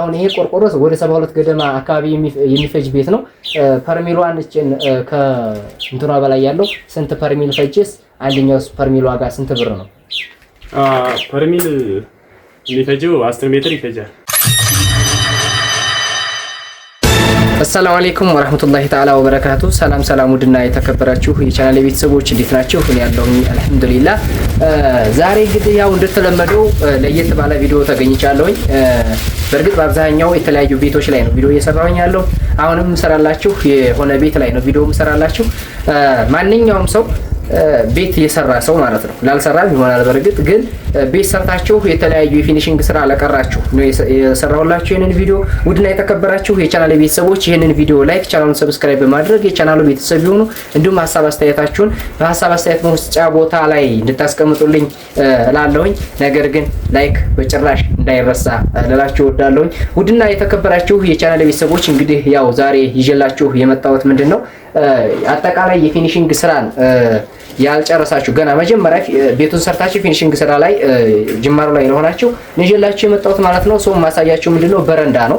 አሁን ይሄ ቆርቆሮ ወደ 72 ገደማ አካባቢ የሚፈጅ ቤት ነው። ፐርሚሏን እችን ከእንትኗ በላይ ያለው ስንት ፐርሚል ፈጅስ? አንደኛው ፐርሚል ዋጋ ስንት ብር ነው? ፐርሚል የሚፈጀው 10 ሜትር ይፈጃል። አሰላሙ አለይኩም ወራህመቱላሂ ተዓላ ወበረካቱ። ሰላም ውድና የተከበራችሁ የቻናሌ ቤተሰቦች እንዴት ናችሁ? እኔ ያለሁኝ አልሐምዱሊላህ። ዛሬ እንግዲህ ያው እንደተለመደው ለየት ባለ ቪዲዮ ተገኝቻለሁኝ። በእርግጥ በአብዛኛው የተለያዩ ቤቶች ላይ ነው ቪዲዮ እየሰራሁኝ ያለው። አሁንም ሰራላችሁ የሆነ ቤት ላይ ነው ቪዲዮ ሰራላችሁ። ማንኛውም ሰው ቤት የሰራ ሰው ማለት ነው። ላልሰራም ይሆናል። በርግጥ ግን ቤት ሰርታችሁ የተለያዩ የፊኒሺንግ ስራ ለቀራችሁ ነው የሰራሁላችሁ ይሄንን ቪዲዮ። ውድና የተከበራችሁ የቻናሌ ቤተሰቦች ይሄንን ቪዲዮ ላይክ፣ ቻናሉን ሰብስክራይብ በማድረግ የቻናሉ ቤተሰብ ይሁኑ። እንዲሁም ሐሳብ አስተያየታችሁን በሐሳብ አስተያየት መስጫ ቦታ ላይ እንድታስቀምጡልኝ እላለሁኝ። ነገር ግን ላይክ በጭራሽ እንዳይረሳ ልላችሁ እወዳለሁኝ። ውድና የተከበራችሁ የቻናሌ ቤተሰቦች እንግዲህ ያው ዛሬ ይዤላችሁ የመጣሁት ምንድነው አጠቃላይ የፊኒሺንግ ስራን ያልጨረሳችሁ ገና መጀመሪያ ቤቱን ሰርታችሁ ፊኒሺንግ ስራ ላይ ጅማሩ ላይ ለሆናችሁ ንጀላችሁ የመጣሁት ማለት ነው። ሰው ማሳያችሁ ምንድነው በረንዳ ነው።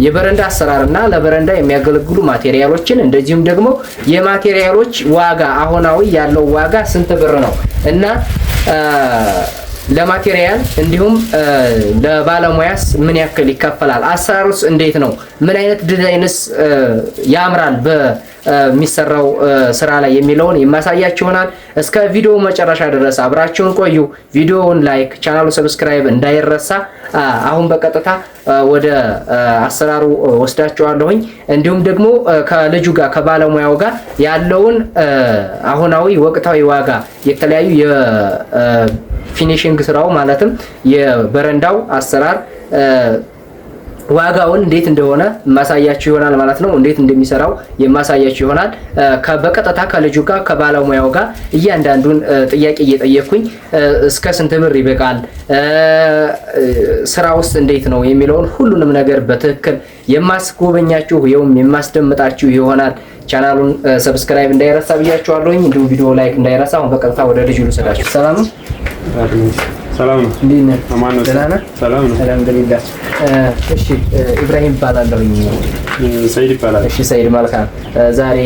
የበረንዳ አሰራርና ለበረንዳ የሚያገለግሉ ማቴሪያሎችን እንደዚሁም ደግሞ የማቴሪያሎች ዋጋ አሁናዊ ያለው ዋጋ ስንት ብር ነው እና ለማቴሪያል እንዲሁም ለባለሙያስ ምን ያክል ይከፈላል? አሰራሩስ እንዴት ነው? ምን አይነት ዲዛይንስ ያምራል በሚሰራው ስራ ላይ የሚለውን የማሳያችሁ ይሆናል። እስከ ቪዲዮ መጨረሻ ድረስ አብራችሁን ቆዩ። ቪዲዮውን ላይክ፣ ቻናሉ ሰብስክራይብ እንዳይረሳ። አሁን በቀጥታ ወደ አሰራሩ ወስዳችኋለሁኝ። እንዲሁም ደግሞ ከልጁ ጋር ከባለሙያው ጋር ያለውን አሁናዊ ወቅታዊ ዋጋ የተለያዩ ፊኒሺንግ ስራው ማለትም የበረንዳው አሰራር ዋጋውን እንዴት እንደሆነ ማሳያችሁ ይሆናል ማለት ነው። እንዴት እንደሚሰራው የማሳያችሁ ይሆናል። በቀጥታ ከልጁ ጋር ከባለሙያው ጋር እያንዳንዱን ጥያቄ እየጠየቅኩኝ እስከ ስንት ብር ይበቃል፣ ስራ ውስጥ እንዴት ነው የሚለውን ሁሉንም ነገር በትክክል የማስጎበኛችሁ ወይም የማስደምጣችሁ ይሆናል። ቻናሉን ሰብስክራይብ እንዳይረሳ ብያችኋለሁኝ። እንዲሁም ቪዲዮ ላይክ እንዳይረሳ። አሁን በቀጥታ ወደ ልጁ ልሰዳችሁ። ሰላም ነው። ሰላም ነው። እንዴት ነህ? አማን ነው። ደህና ነህ? ሰላም ነው። አልሐምዱሊላህ። እሺ ኢብራሂም ይባላለሁኝ። ሰይድ ይባላል። እሺ ሰይድ መልካም። ዛሬ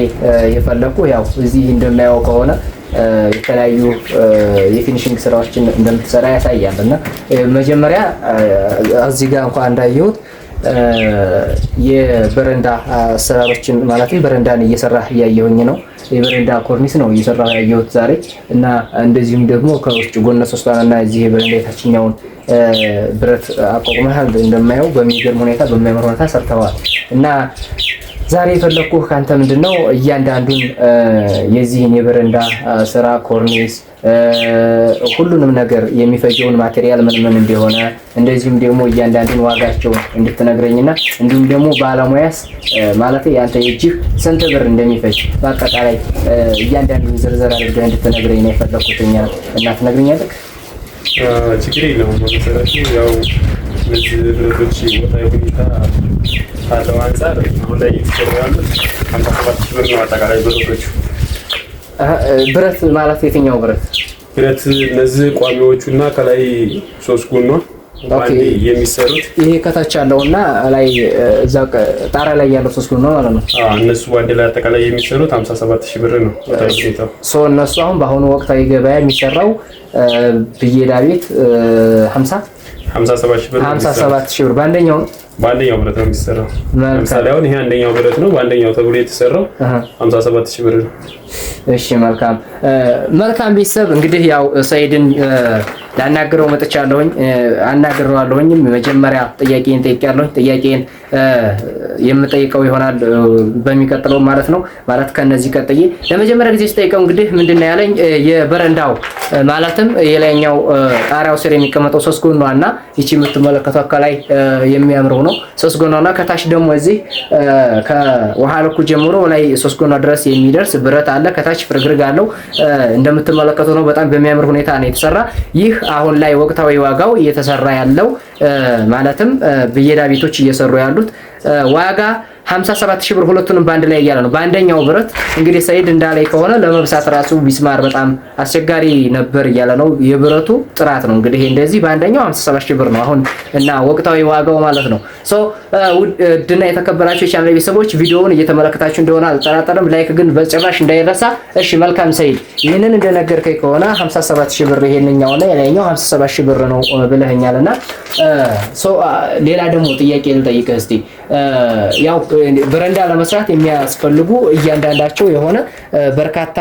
የፈለኩ ያው እዚህ እንደማያው ከሆነ የተለያዩ የፊኒሺንግ ስራዎችን እንደምትሰራ ያሳያል እና መጀመሪያ እዚህ ጋር እንኳን እንዳየሁት የበረንዳ አሰራሮችን ማለት በረንዳን እየሰራህ እያየሁኝ ነው። የበረንዳ ኮርኒስ ነው እየሰራህ ያየሁት ዛሬ እና እንደዚሁም ደግሞ ከውጭ ጎነ ሶስቷንና እዚህ የበረንዳ የታችኛውን ብረት አቋቁመሃል። እንደማየው በሚገርም ሁኔታ በሚያምር ሁኔታ ሰርተዋል እና ዛሬ የፈለኩህ ካንተ ምንድነው እያንዳንዱን የዚህን የበረንዳ ስራ ኮርኒስ ሁሉንም ነገር የሚፈጀውን ማቴሪያል ምን እንደሆነ እንደዚሁም ደግሞ እያንዳንዱን ዋጋቸውን እንድትነግረኝና እንዲሁም ደግሞ ባለሙያስ ማለት ያንተ የእጅህ ስንት ብር እንደሚፈጅ በአጠቃላይ እያንዳንዱን ዝርዝር አድርገህ እንድትነግረኝ ነው የፈለኩትኛ እና ትነግረኛለህ? ችግር የለውም። መሰረቱ ያው እነዚህ ብረቶች ቦታ ሁኔታ ካለው አንፃር አሁን ላይ እየተሰሩ ያሉት 57 ሺህ ብር ነው አጠቃላይ ብረቶቹ። ብረት ማለት የትኛው ብረት? ብረት እነዚህ ቋሚዎቹና ከላይ 3 ጎን ነው ባንዴ የሚሰሩት። ይሄ ከታች ያለውና ላይ እዛ ጣራ ላይ ያለው 3 ጎን ነው ማለት ነው። እነሱ ባንዴ ላይ አጠቃላይ የሚሰሩት 57 ሺህ ብር ነው ታውቂው። እነሱ አሁን በአሁኑ ወቅታዊ ገበያ የሚሰራው ብየዳ ቤት 57 ሺህ ብር በአንደኛው ብረት ነው የሚሰራው። ለምሳሌ አሁን ይሄ አንደኛው ብረት ነው በአንደኛው ተብሎ የተሰራው 57 ሺህ ብር ነው። እሺ መልካም ቤተሰብ እንግዲህ ያው ሰይድን ላናግረው መጥቻለሁኝ። አናግረዋለሁኝ። መጀመሪያ ጥያቄን ጠይቄያለሁኝ። ጥያቄን የምጠይቀው ይሆናል በሚቀጥለው ማለት ነው። ማለት ከነዚህ ቀጥዬ ለመጀመሪያ ጊዜ ስጠይቀው እንግዲህ ምንድነው ያለኝ የበረንዳው ማለትም የላይኛው ጣሪያው ስር የሚቀመጠው 3 ጎኗና ይቺ የምትመለከቷት ከላይ የሚያምረው ነው 3 ጎኗና ከታች ደግሞ እዚህ ከውሃ ልኩ ጀምሮ ላይ 3 ጎኗ ድረስ የሚደርስ ብረት አለ። ከታች ፍርግርግ አለው። እንደምትመለከቱ ነው። በጣም በሚያምር ሁኔታ ነው የተሰራ። ይህ አሁን ላይ ወቅታዊ ዋጋው እየተሰራ ያለው ማለትም ብየዳ ቤቶች እየሰሩ ያሉት ዋጋ 57000 ብር ሁለቱንም ባንድ ላይ እያለ ነው። በአንደኛው ብረት እንግዲህ ሰይድ እንዳላይ ከሆነ ለመብሳት ራሱ ቢስማር በጣም አስቸጋሪ ነበር እያለ ነው። የብረቱ ጥራት ነው እንግዲህ እንደዚህ በአንደኛው 57000 ብር ነው አሁን እና ወቅታዊ ዋጋው ማለት ነው። ሶ ውድና የተከበራችሁ የቻናል ቤተሰቦች ቪዲዮውን እየተመለከታችሁ እንደሆነ አልጠራጠርም። ላይክ ግን በጭራሽ እንዳይረሳ። እሺ መልካም ሰይድ፣ ይህንን እንደነገርከኝ ከሆነ 57000 ብር ይሄንኛውና የላይኛው 57000 ብር ነው ብለኸኛልና ሶ ሌላ ደግሞ ጥያቄ ልጠይቅህ እስቲ። ያው በረንዳ ለመስራት የሚያስፈልጉ እያንዳንዳቸው የሆነ በርካታ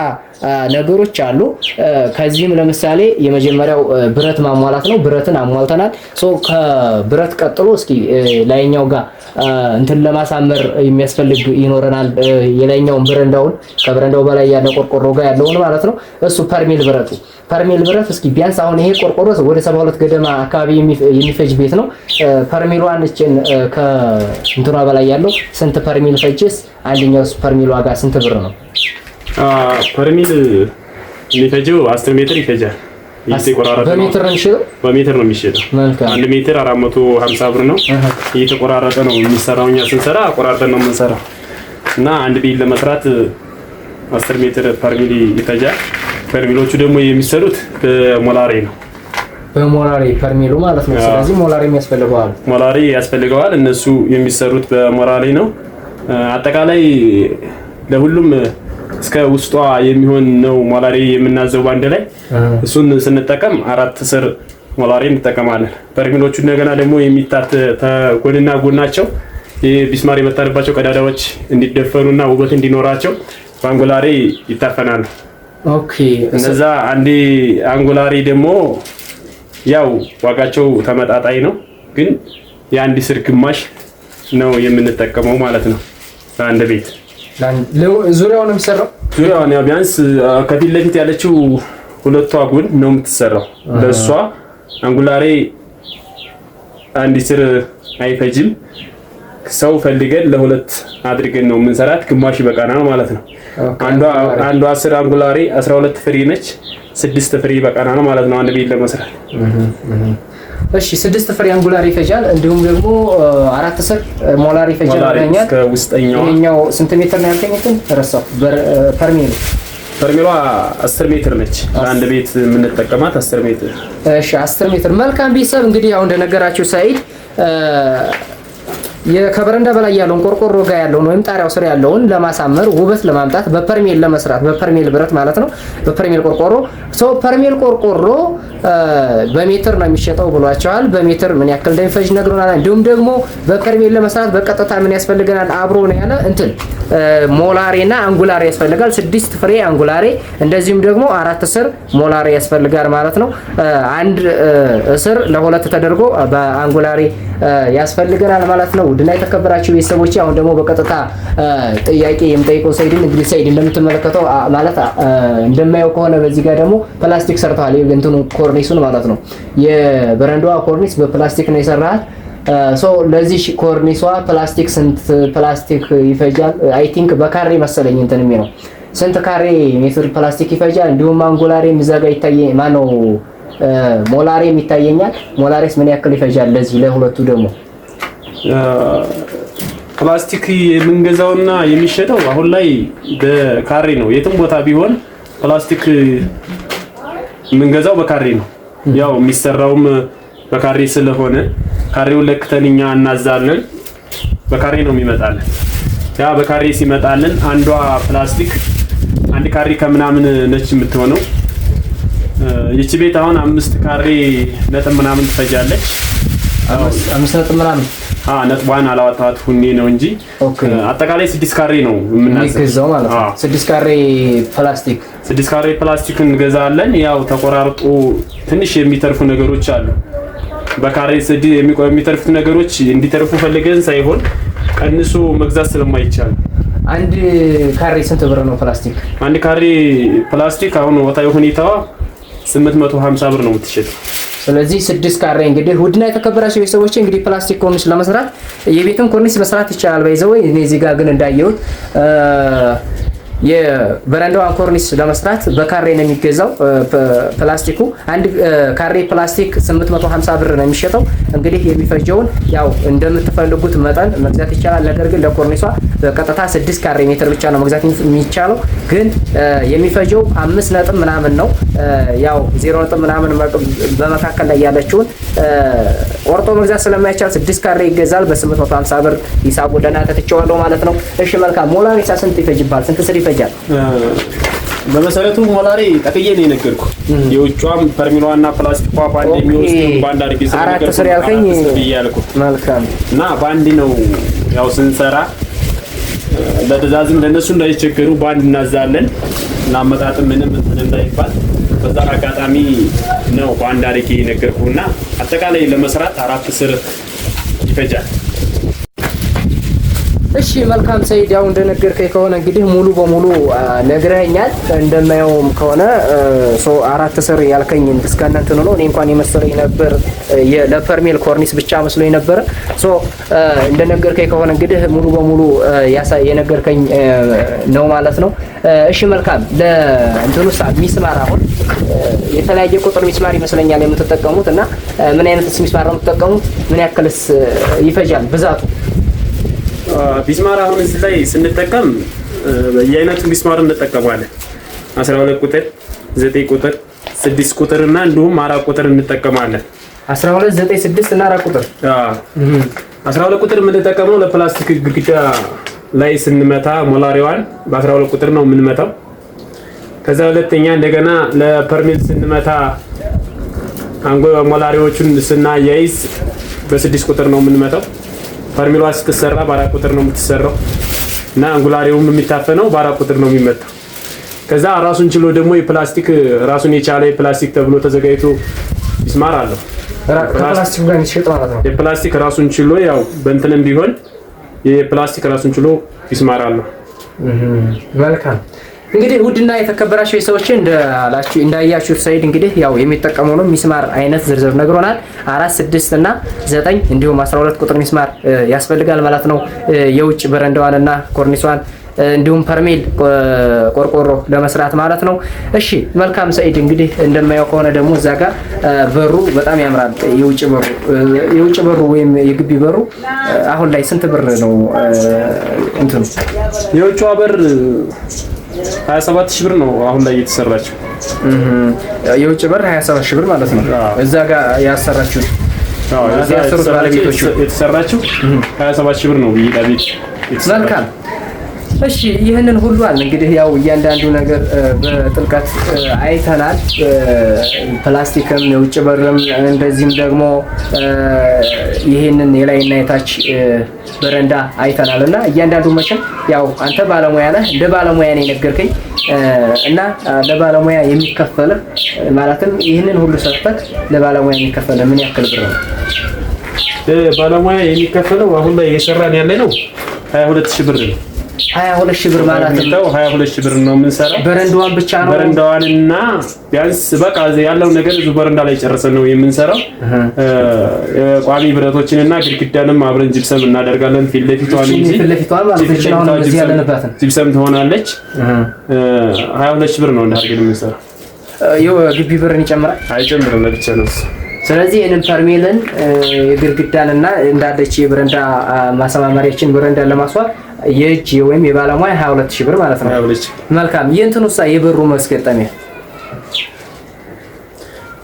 ነገሮች አሉ። ከዚህም ለምሳሌ የመጀመሪያው ብረት ማሟላት ነው። ብረትን አሟልተናል። ሶ ከብረት ቀጥሎ እስኪ ላይኛው ጋር እንትን ለማሳመር የሚያስፈልግ ይኖረናል። የላይኛውን ብረንዳውን ከብረንዳው በላይ ያለ ቆርቆሮ ጋር ያለውን ማለት ነው። እሱ ፐርሜል ብረት እስኪ ቢያንስ አሁን ይሄ ቆርቆሮ ወደ 72 ገደማ አካባቢ የሚፈጅ ቤት ነው። ፐርሜሏን እችን ከእንትኗ በላይ ያለው ስንት ፐርሜል ፈጅስ? አንደኛው ፐርሜል ዋጋ ስንት ብር ነው? ፐርሜል የሚፈጀው 10 ሜትር ይፈጃል። በሜትር ነው የሚሸጠው? በሜትር ነው የሚሸጠው። 1 ሜትር 450 ብር ነው። እየተቆራረጠ ነው የሚሰራው። እኛ ስንሰራ ቆራርጠን ነው የምንሰራው እና አንድ ቤት ለመስራት 10 ሜትር ፐርሜል ይፈጃል። ፐርሜሎቹ ደግሞ የሚሰሩት በሞላሬ ነው። በሞላሬ ፐርሜሉ ማለት ነው። ስለዚህ ሞላሬ ያስፈልገዋል። እነሱ የሚሰሩት በሞላሬ ነው። አጠቃላይ ለሁሉም እስከ ውስጧ የሚሆን ነው ሞላሬ የምናዘው ባንድ ላይ። እሱን ስንጠቀም 4 ስር ሞላሬ እንጠቀማለን። ፐርሜሎቹ እንደገና ደግሞ የሚታት ጎንና ጎናቸው ቢስማር የመታረባቸው ቀዳዳዎች እንዲደፈኑና ውበት እንዲኖራቸው በአንጎላሬ ይታፈናሉ። ኦኬ። እነዛ አንዴ አንጎላሪ ደግሞ ያው ዋጋቸው ተመጣጣኝ ነው፣ ግን የአንድ ስር ግማሽ ነው የምንጠቀመው ማለት ነው። አንድ ቤት ዙሪያውን የሚሰራው ዙሪያውን ያው ቢያንስ ከፊት ለፊት ያለችው ሁለቷ ጎን ነው የምትሰራው። ለሷ አንጎላሪ አንድ ስር አይፈጅም። ሰው ፈልገን ለሁለት አድርገን ነው የምንሰራት። ግማሽ ይበቃናል ማለት ነው። አንዷ 10 አንጎላሪ 12 ፍሬ ነች። 6 ፍሬ ይበቃናል ማለት ነው አንድ ቤት ለመስራት። እሺ 6 ፍሬ አንጎላሪ ይፈጃል። እንዲሁም ደግሞ 4 ስር ሞላሪ ይፈጃል። ያኛው ከውስጠኛው ስንት ሜትር ነው ያልከኝ? ረሳው። ፐርሜሏ 10 ሜትር ነች። አንድ ቤት የምንጠቀማት 10 ሜትር። እሺ 10 ሜትር። መልካም ቤተሰብ እንግዲህ ያው እንደነገራችሁ ሰይድ የከበረንዳ በላይ ያለውን ቆርቆሮ ጋር ያለውን ወይም ጣሪያው ስር ያለውን ለማሳመር ውበት ለማምጣት በፐርሜል ለመስራት በፐርሜል ብረት ማለት ነው። በፐርሜል ቆርቆሮ ፐርሜል ቆርቆሮ በሜትር ነው የሚሸጠው ብሏቸዋል። በሜትር ምን ያክል እንደሚፈጅ ነግሮናል። እንዲሁም ደግሞ በፐርሜል ለመስራት በቀጥታ ምን ያስፈልገናል? አብሮ ነው ያለ እንትን ሞላሬና አንጉላሬ ያስፈልጋል። 6 ፍሬ አንጉላሬ እንደዚሁም ደግሞ 4 ስር ሞላሬ ያስፈልጋል ማለት ነው። አንድ እስር ለሁለት ተደርጎ በአንጉላሬ ያስፈልገናል ማለት ነው። ውድና የተከበራችሁ ቤተሰቦች አሁን ደግሞ በቀጥታ ጥያቄ የምጠይቀው ሰይድን እንግዲህ ሰይድ እንደምትመለከተው ማለት እንደማየው ከሆነ በዚህ ጋር ደግሞ ፕላስቲክ ሰርተዋል። እንትኑ ኮርኒሱን ማለት ነው። የበረንዳዋ ኮርኒስ በፕላስቲክ ነው የሰራሃት። ለዚህ ኮርኒሷ ፕላስቲክ ስንት ፕላስቲክ ይፈጃል? አይ ቲንክ በካሬ መሰለኝ እንትን የሚለው ስንት ካሬ ሜትር ፕላስቲክ ይፈጃል? እንዲሁም አንጎላሬ የሚዘጋ ይታየ ማነው ሞላሬ የሚታየኛል። ሞላሬስ ምን ያክል ይፈጃል? ለዚህ ለሁለቱ ደግሞ ፕላስቲክ የምንገዛውና የሚሸጠው አሁን ላይ በካሬ ነው። የትም ቦታ ቢሆን ፕላስቲክ የምንገዛው በካሬ ነው። ያው የሚሰራውም በካሬ ስለሆነ ካሬውን ለክተን እኛ እናዛለን። በካሬ ነው የሚመጣልን። ያ በካሬ ሲመጣልን አንዷ ፕላስቲክ አንድ ካሬ ከምናምን ነች የምትሆነው። ይቺ ቤት አሁን 5 ካሬ ነጥብ ምናምን ትፈጃለች። 5 ነጥብ ምናምን ነጥቧን አላወጣኋት ሁኔ ነው እንጂ አጠቃላይ 6 ካሬ ነው የምናዘው ማለት ነው። 6 ካሬ ፕላስቲክ እንገዛለን። ያው ተቆራርጦ ትንሽ የሚተርፉ ነገሮች አሉ። በካሬ የሚተርፉት ነገሮች እንዲተርፉ ፈልገን ሳይሆን ቀንሶ መግዛት ስለማይቻል አንድ ካሬ ስንት ብር ነው ፕላስቲክ? አንድ ካሬ ፕላስቲክ አሁን ወታው ሁኔታዋ 850 ብር ነው የምትሸጠው። ስለዚህ 6 ካሬ እንግዲህ ውድና የተከበራችሁ ቤተሰቦች እንግዲህ ፕላስቲክ ኮርኒስ ለመስራት የቤትን ኮርኒስ መስራት ይቻላል። ባይዘው እኔ እዚህ ጋር ግን እንዳየሁት የበረንዳዋን ኮርኒስ ለመስራት በካሬ ነው የሚገዛው ፕላስቲኩ። አንድ ካሬ ፕላስቲክ 850 ብር ነው የሚሸጠው። እንግዲህ የሚፈጀውን ያው እንደምትፈልጉት መጠን መግዛት ይቻላል። ነገር ግን ለኮርኒሷ በቀጥታ 6 ካሬ ሜትር ብቻ ነው መግዛት የሚቻለው። ግን የሚፈጀው 5 ነጥብ ምናምን ነው። ያው 0 ነጥብ ምናምን በመካከል ላይ ያለችውን ቆርጦ መግዛት ስለማይቻል 6 ካሬ ይገዛል። በ850 ብር ሂሳቡ ለእናንተ ትቼዋለሁ ማለት ነው። እሺ መልካም። ሞላሪሳ ስንት ይፈጅባል? ስንት ስር ይፈጃል? በመሰረቱ ሞላሪ ጠቅዬ ነው የነገርኩህ። የውጫም ፐርሚሏና ፕላስቲኳ ባንድ የሚወስድ ባንድ አድርጌ ስለነገርኩህ 4 ስር ያልከኝ መልካም። እና ባንድ ነው ያው ስንሰራ ለትዕዛዝም ለነሱ እንዳይቸገሩ ባንድ እናዛለን እና አመጣጥም ምንም እንትን እንዳይባል በዛ አጋጣሚ ነው ባንድ አድርጌ የነገርኩህና አጠቃላይ ለመስራት 4 ስር ይፈጃል። እሺ መልካም ሰይድ፣ ያው እንደነገርከኝ ከሆነ እንግዲህ ሙሉ በሙሉ ነግረኸኛል። እንደማየውም ከሆነ 4 ስር ያልከኝ እስከነ እንትኑ ነው። እኔ እንኳን የመሰለኝ ነበር ለፐርሜል ኮርኒስ ብቻ መስሎኝ ነበር። እንደነገርከኝ ከሆነ እንግዲህ ሙሉ በሙሉ የነገርከኝ ነው ማለት ነው። እሺ መልካም። ለእንትኑ ሚስማር አሁን የተለያየ ቁጥር ሚስማር ይመስለኛል የምትጠቀሙት እና ምን አይነት ሚስማር ነው የምትጠቀሙት? ምን ያክልስ ይፈጃል ብዛቱ? ሚስማር አሁን እዚህ ላይ ስንጠቀም የአይነቱ ሚስማር እንጠቀማለን። 12 ቁጥር፣ 9 ቁጥር፣ 6 ቁጥር እና እንዲሁም 4 ቁጥር እንጠቀማለን። 12፣ 9፣ 6 እና 4 ቁጥር። 12 ቁጥር የምንጠቀመው ለፕላስቲክ ግድግዳ ላይ ስንመታ ሞላሪዋን በ12 ቁጥር ነው የምንመታው። ከዛ ሁለተኛ እንደገና ለፐርሜል ስንመታ ሞላሪዎቹን ስናያይዝ በ6 ቁጥር ነው የምንመታው። ፐርሚሏ ስትሰራ በ4 ቁጥር ነው የምትሰራው እና አንጉላሪውም የሚታፈነው በ4 ቁጥር ነው የሚመታው። ከዛ ራሱን ችሎ ደግሞ የፕላስቲክ ራሱን የቻለ የፕላስቲክ ተብሎ ተዘጋጅቶ ሚስማር አለው። ከፕላስቲክ ጋር የሚሸጥ ማለት ነው። የፕላስቲክ ራሱን ችሎ ያው በእንትንም ቢሆን የፕላስቲክ ራሱን ችሎ ሚስማር አለው። መልካም። እንግዲህ ውድና የተከበራችሁ ሰዎች እንዳያችሁት ሰይድ እንግዲህ ያው የሚጠቀመው ነው ሚስማር አይነት ዝርዝር ነግሮናል። 4፣ 6 እና 9 እንዲሁም 12 ቁጥር ሚስማር ያስፈልጋል ማለት ነው። የውጭ በረንዳዋንና ኮርኒሷን እንዲሁም ፐርሜል ቆርቆሮ ለመስራት ማለት ነው። እሺ መልካም ሰይድ፣ እንግዲህ እንደማየው ከሆነ ደግሞ እዛ ጋር በሩ በጣም ያምራል። የውጭ በሩ ወይም የግቢ በሩ አሁን ላይ ስንት ብር ነው እንትኑ? የውጭዋ በር 27000 ብር ነው አሁን ላይ የተሰራችው። የውጭ በር 27000 ብር ማለት ነው። እዛ ጋር ያሰራችሁት ያሰሩት ባለቤቶቹ የተሰራችው 27000 ብር ነው ቤት። መልካም። እሺ ይህንን ሁሉ አለ እንግዲህ ያው እያንዳንዱ ነገር በጥልቀት አይተናል። ፕላስቲክም የውጭ በርም እንደዚህም ደግሞ ይሄንን የላይና የታች በረንዳ አይተናል እና እያንዳንዱ መቼም ያው አንተ ባለሙያ ነህ፣ እንደ ባለሙያ ነው የነገርከኝ እና ለባለሙያ የሚከፈል ማለትም ይህንን ሁሉ ሰርተህ ለባለሙያ የሚከፈል ምን ያክል ብር ነው? ባለሙያ የሚከፈለው አሁን ላይ እየሰራን ያለ ነው 22000 ብር ነው። 22000 ብር ማለት ነው። 22000 ብር ነው የምንሰራው። በረንዳዋን ብቻ ነው። በረንዳዋንና ቢያንስ በቃ ያለው ነገር እዚሁ በረንዳ ላይ ጨርሰን ነው የምንሰራው። ቋሚ ብረቶችንና ግድግዳንም አብረን ጂፕሰም እናደርጋለን። ፊት ለፊቷን ጂፕሰም ትሆናለች። 22000 ብር ነው እንዳርገን የምንሰራው። ግቢ ብርን ይጨምራል? አይጨምርም፣ ለብቻ ነው። ስለዚህ ይሄንን ፐርሜልን የግድግዳንና እንዳለች የበረንዳ ማሰማመሪያችን በረንዳን ለማስዋብ የእጅ ወይም የባለሙያ 22000 ብር ማለት ነው። መልካም። የእንትኑሳ የበሩ ማስገጠሚያ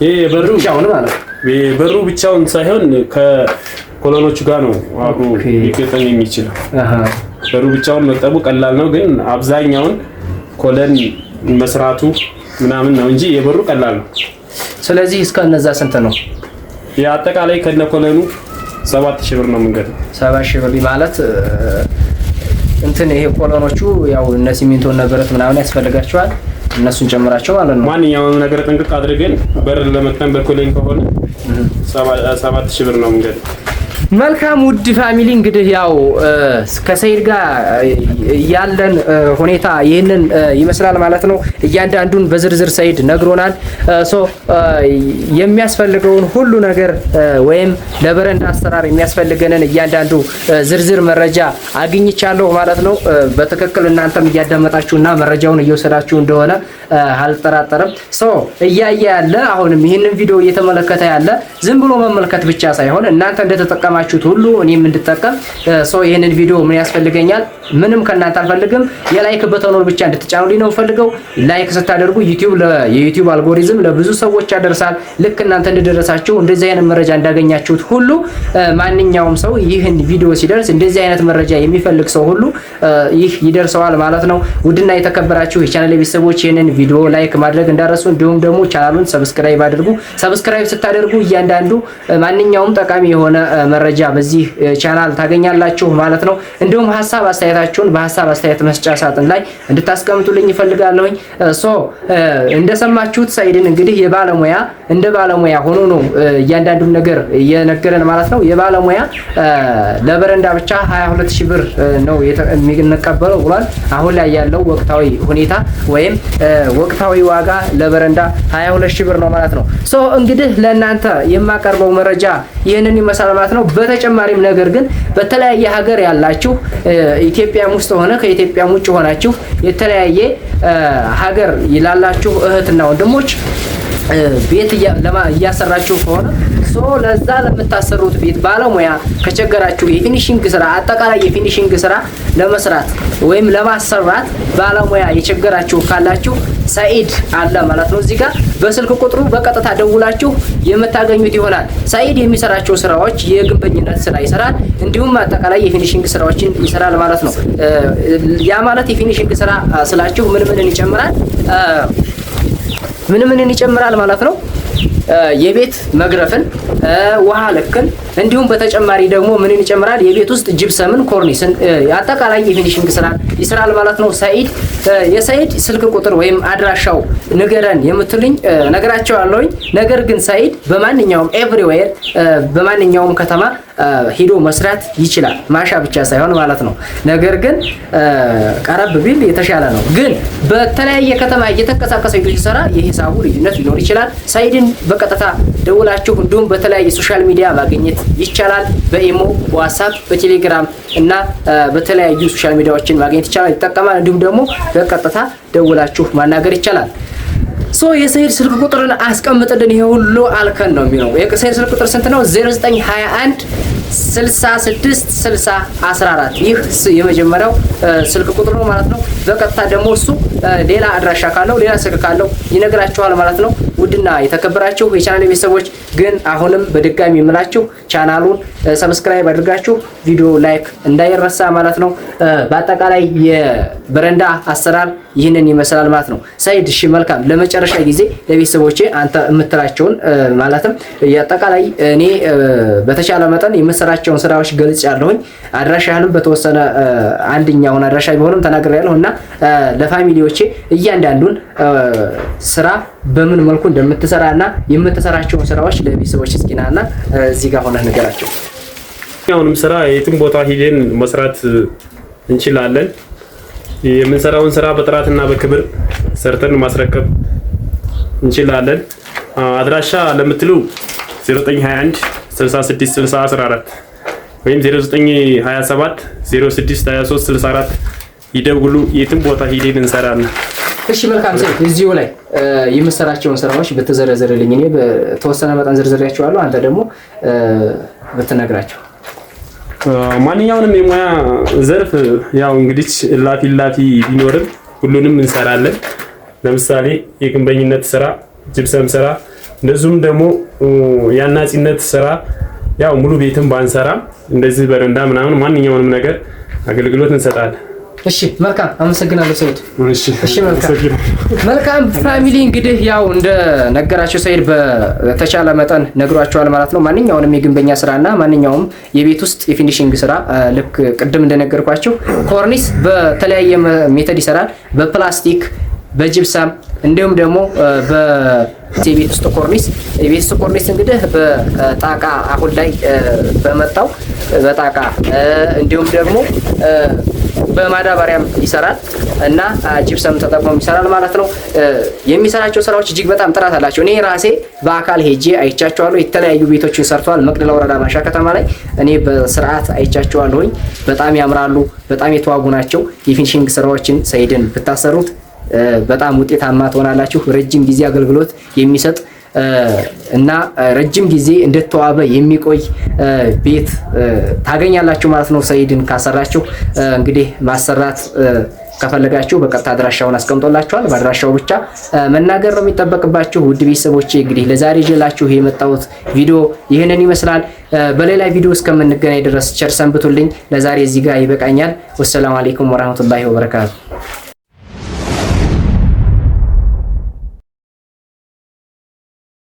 የበሩ ብቻውን ማለት ነው። የበሩ ብቻውን ሳይሆን ከኮሎኖቹ ጋር ነው አብሮ ሊገጠም የሚችለው። በሩ ብቻውን መጠቡ ቀላል ነው፣ ግን አብዛኛውን ኮለን መስራቱ ምናምን ነው እንጂ የበሩ ቀላል ነው። ስለዚህ እስከነዛ ስንት ነው? የአጠቃላይ ከነኮለኑ 7000 ብር ነው የምንገዛው። 7000 ብር ማለት እንትን ይሄ ኮሎኖቹ ያው እነ ሲሚንቶ እና ብረት ምናምን ያስፈልጋቸዋል። እነሱን ጨምራቸው ማለት ነው። ማንኛውም ነገር ጥንቅቅ አድርገን በር ለመክተም በኮሌን ከሆነ 7000 ብር ነው የምንገዛው። መልካም ውድ ፋሚሊ እንግዲህ ያው ከሰይድ ጋር ያለን ሁኔታ ይህንን ይመስላል ማለት ነው። እያንዳንዱን በዝርዝር ሰይድ ነግሮናል። የሚያስፈልገውን ሁሉ ነገር ወይም ለበረንዳ አሰራር የሚያስፈልገንን እያንዳንዱ ዝርዝር መረጃ አግኝቻለሁ ማለት ነው። በትክክል እናንተም እያዳመጣችሁና መረጃውን እየወሰዳችሁ እንደሆነ አልጠራጠርም። እያየ ያለ አሁንም ይህንን ቪዲዮ እየተመለከተ ያለ ዝም ብሎ መመልከት ብቻ ሳይሆን እናንተ እንደተጠቀማችሁት ሁሉ እኔም እንድጠቀም ይህንን ቪዲዮ ምን ያስፈልገኛል? ምንም ከእናንተ አልፈልግም። የላይክ በተኑን ብቻ እንድትጫኑልኝ ነው ፈልገው። ላይክ ስታደርጉ የዩቲዩብ አልጎሪዝም ለብዙ ሰዎች ያደርሳል። ልክ እናንተ እንደደረሳችሁ እንደዚህ አይነት መረጃ እንዳገኛችሁት ሁሉ ማንኛውም ሰው ይህን ቪዲዮ ሲደርስ እንደዚህ አይነት መረጃ የሚፈልግ ሰው ሁሉ ይህ ይደርሰዋል ማለት ነው። ውድና የተከበራችሁ የቻናል ቤተሰቦች ይህንን ቪዲዮ ላይክ ማድረግ እንዳረሱ፣ እንዲሁም ደግሞ ቻናሉን ሰብስክራይብ አድርጉ። ሰብስክራይብ ስታደርጉ እያንዳንዱ ማንኛውም ጠቃሚ የሆነ መረጃ በዚህ ቻናል ታገኛላችሁ ማለት ነው። እንዲሁም ሀሳብ አስተያየታችሁን በሀሳብ አስተያየት መስጫ ሳጥን ላይ እንድታስቀምጡልኝ ይፈልጋለሁኝ። እንደሰማችሁት ሰይድን እንግዲህ እንደ ባለሙያ ሆኖ ነው እያንዳንዱን ነገር እየነገረን ማለት ነው። የባለሙያ ለበረንዳ ብቻ 22000 ብር ነው የሚቀበለው ብሏል። አሁን ላይ ያለው ወቅታዊ ሁኔታ ወይም ወቅታዊ ዋጋ ለበረንዳ 22000 ብር ነው ማለት ነው። እንግዲህ ለእናንተ የማቀርበው መረጃ ይህንን ይመስላል ማለት ነው። በተጨማሪም ነገር ግን በተለያየ ሀገር ያላችሁ ኢትዮጵያም ውስጥ ሆነ ከኢትዮጵያም ውጭ ሆናችሁ የተለያየ ሀገር ላላችሁ እህትና ወንድሞች ቤት እያሰራችሁ ከሆነ ለዛ ለምታሰሩት ቤት ባለሙያ ከቸገራችሁ የፊኒሺንግ ስራ አጠቃላይ የፊኒሺንግ ስራ ለመስራት ወይም ለማሰራት ባለሙያ የቸገራችሁ ካላችሁ ሰኢድ አለ ማለት ነው። እዚህ ጋር በስልክ ቁጥሩ በቀጥታ ደውላችሁ የምታገኙት ይሆናል። ሰኢድ የሚሰራቸው ስራዎች የግንበኝነት ስራ ይሰራል፣ እንዲሁም አጠቃላይ የፊኒሺንግ ስራዎችን ይሰራል ማለት ነው። ያ ማለት የፊኒሺንግ ስራ ስላችሁ ምንን ይጨምራል ማለት ነው። የቤት መግረፍን፣ ውሃ ልክን እንዲሁም በተጨማሪ ደግሞ ምንን ይጨምራል? የቤት ውስጥ ጅብሰምን፣ ኮርኒስን አጠቃላይ የፊኒሺንግ ስራ ይሰራል ማለት ነው። የሰኢድ ስልክ ቁጥር ወይም አድራሻው ንገረን የምትልኝ ነግራቸዋለሁኝ። ነገር ግን ሰኢድ በማንኛውም ኤቭሪዌር በማንኛውም ከተማ ሂዶ መስራት ይችላል። ማሻ ብቻ ሳይሆን ማለት ነው። ነገር ግን ቀረብ ቢል የተሻለ ነው። ግን በተለያየ ከተማ እየተንቀሳቀሰ ሲሰራ የሂሳቡ ልዩነት ሊኖር ይችላል። ሰኢድን በቀጥታ ደውላችሁ እንዲሁም በተለያየ ሶሻል ሚዲያ ማግኘት ይቻላል። በኢሞ፣ ዋትስአፕ፣ በቴሌግራም እና በተለያዩ ሶሻል ሚዲያዎችን ማግኘት ይቻላል፣ ይጠቀማል። እንዲሁም ደግሞ በቀጥታ ደውላችሁ ማናገር ይቻላል። የሰኢድ ስልክ ቁጥርን አስቀምጥልን። ይሄ ሁሉ አልከን ነው የሚለው። የሰኢድ ስልክ ቁጥር ስንት ነው? 0921 66 60 14 ይህ የመጀመሪያው ስልክ ቁጥር ነው ማለት ነው። በቀጥታ ደግሞ እሱ ሌላ አድራሻ ካለው ሌላ ስልክ ካለው ይነግራችኋል ማለት ነው። ውድና የተከበራችሁ የቻናል ቤተሰቦች ግን አሁንም በድጋሚ የምላችሁ ቻናሉን ሰብስክራይብ አድርጋችሁ ቪዲዮ ላይክ እንዳይረሳ ማለት ነው። በአጠቃላይ የበረንዳ አሰራር ይህንን ይመስላል ማለት ነው። ሰኢድ እሺ፣ መልካም። ለመጨረሻ ጊዜ ለቤተሰቦቼ አንተ የምትላቸውን ማለትም የአጠቃላይ እኔ በተቻለ መጠን የምሰራቸውን ስራዎች ገልጫለሁኝ። አድራሻህንም በተወሰነ አንደኛውን አድራሻ ቢሆንም ተናግሬያለሁ እና ለፋሚሊዎቼ እያንዳንዱን ስራ በምን መልኩ እንደምትሰራና የምትሰራቸውን ስራዎች ለቤተሰቦች እስኪናና እዚህ ጋር ሆነህ ንገራቸው። አሁንም ስራ የትም ቦታ ሂደን መስራት እንችላለን። የምንሰራውን ስራ በጥራትና በክብር ሰርተን ማስረከብ እንችላለን። አድራሻ ለምትሉ 0921 66 60 14 ወይም 0927 06 23 64 ይደውሉ። የትም ቦታ ሂደን እንሰራለን። እሺ፣ መልካም ሰኢድ፣ እዚሁ ላይ የምሰራቸውን ስራዎች በተዘረዘረልኝ እኔ በተወሰነ መጠን ዝርዝሬያቸዋለሁ። አንተ ደግሞ ብትነግራቸው። ማንኛውንም የሙያ ዘርፍ ያው እንግዲህ ላፊ ቢኖርም ሁሉንም እንሰራለን። ለምሳሌ የግንበኝነት ስራ፣ ጅብሰም ስራ፣ እንደዚሁም ደግሞ የአናጺነት ስራ ያው ሙሉ ቤትም ባንሰራም እንደዚህ በረንዳ ምናምን ማንኛውንም ነገር አገልግሎት እንሰጣለን። እሺ፣ መልካም አመሰግናለሁ ሰኢድ። እሺ፣ መልካም ፋሚሊ እንግዲህ ያው እንደ ነገራቸው ሰኢድ በተቻለ መጠን ነግሯቸዋል ማለት ነው። ማንኛውንም የግንበኛ ስራና ማንኛውም የቤት ውስጥ የፊኒሺንግ ስራ ልክ ቅድም እንደነገርኳቸው ኮርኒስ በተለያየ ሜተድ ይሰራል። በፕላስቲክ፣ በጅብሳም እንዲሁም ደግሞ የቤት ውስጥ ኮርኒስ እንግዲህ በጣቃ አሁን ላይ በመጣው በጣቃ እንዲሁም ደግሞ በማዳበሪያም ይሰራል እና ጂፕሰም ተጠቅሞ ይሰራል ማለት ነው። የሚሰራቸው ስራዎች እጅግ በጣም ጥራት አላቸው። እኔ ራሴ በአካል ሄጄ አይቻቸዋለሁ። የተለያዩ ቤቶችን ሰርተዋል። መቅደላ ወረዳ ማሻ ከተማ ላይ እኔ በስርዓት አይቻቸዋለሁኝ። በጣም ያምራሉ። በጣም የተዋቡ ናቸው። የፊኒሺንግ ስራዎችን ሰይድን ብታሰሩት በጣም ውጤታማ ትሆናላችሁ። ረጅም ጊዜ አገልግሎት የሚሰጥ እና ረጅም ጊዜ እንደተዋበ የሚቆይ ቤት ታገኛላችሁ ማለት ነው። ሰይድን ካሰራችሁ እንግዲህ ማሰራት ከፈለጋችሁ በቀጥታ አድራሻውን አስቀምጦላችኋል። በአድራሻው ብቻ መናገር ነው የሚጠበቅባችሁ። ውድ ቤተሰቦቼ እንግዲህ ለዛሬ ይዤላችሁ የመጣሁት ቪዲዮ ይህንን ይመስላል። በሌላ ቪዲዮ እስከምንገናኝ ድረስ ቸር ሰንብቱልኝ። ለዛሬ እዚህ ጋር ይበቃኛል። ወሰላሙ አለይኩም ወራህመቱላሂ ወበረካቱ።